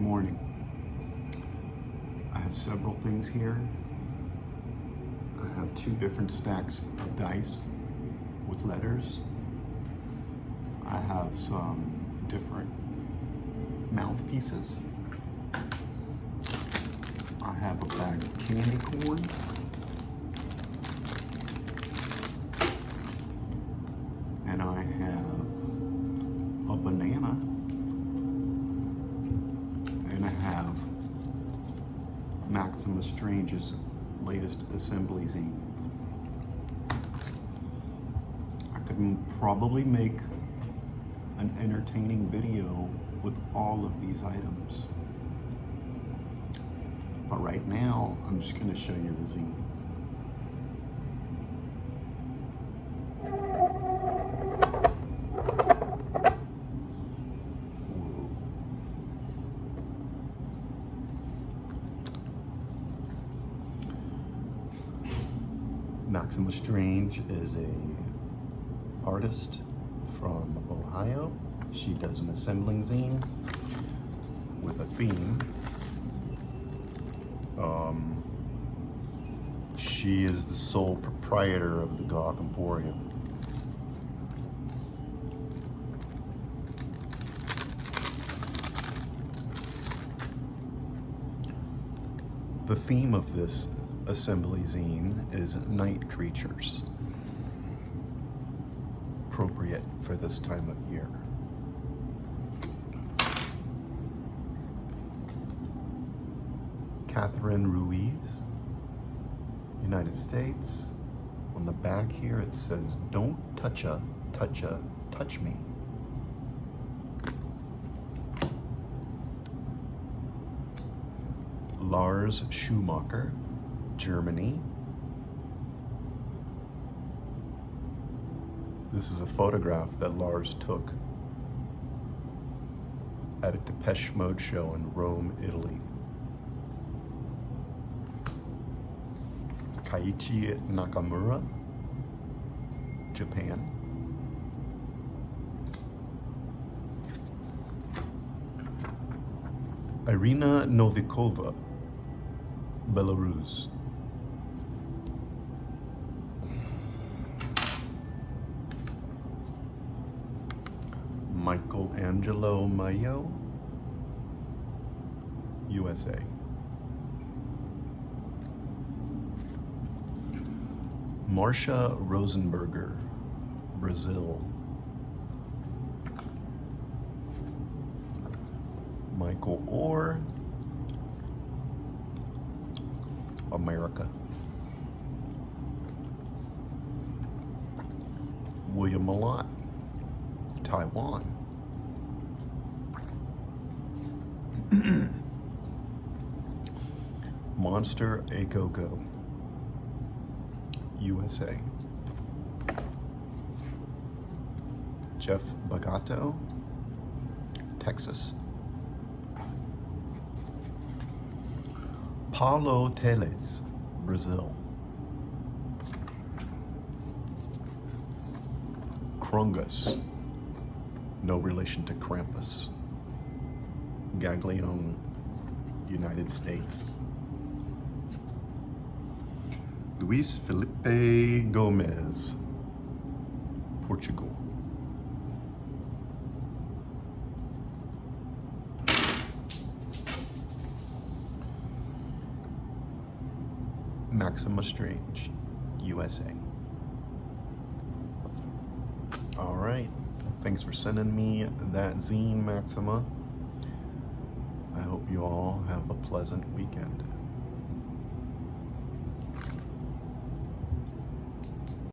morning. I have several things here. I have two different stacks of dice with letters. I have some different mouthpieces. I have a bag of candy corn. And I have a banana. And I have Maxima Strange's latest assembly zine. I could probably make an entertaining video with all of these items. But right now, I'm just going to show you the zine. Maxima Strange is a artist from Ohio. She does an assembling zine with a theme. She is the sole proprietor of the Goth Emporium. The theme of this assembly zine is night creatures, appropriate for this time of year. Catherine Ruiz, United States. On the back here it says, "Don't touch me." Lars Schumacher, Germany. This is a photograph that Lars took at a Depeche Mode show in Rome, Italy. Kaiichi Nakamura, Japan. Irina Novikova, Belarus. Michelangelo Mayo, USA. Marcia Rosenberger, Brazil. Michael Orr, America. William Mailart, Taiwan. Monster A Go-Go, USA. Jeff Bagato, Texas. Paulo Teles, Brazil. Krungus, no relation to Krampus. Gaglione, United States. Luis Felipe Gomez, Portugal. Maxima Strange, USA. All right, thanks for sending me that zine, Maxima. I hope you all have a pleasant weekend.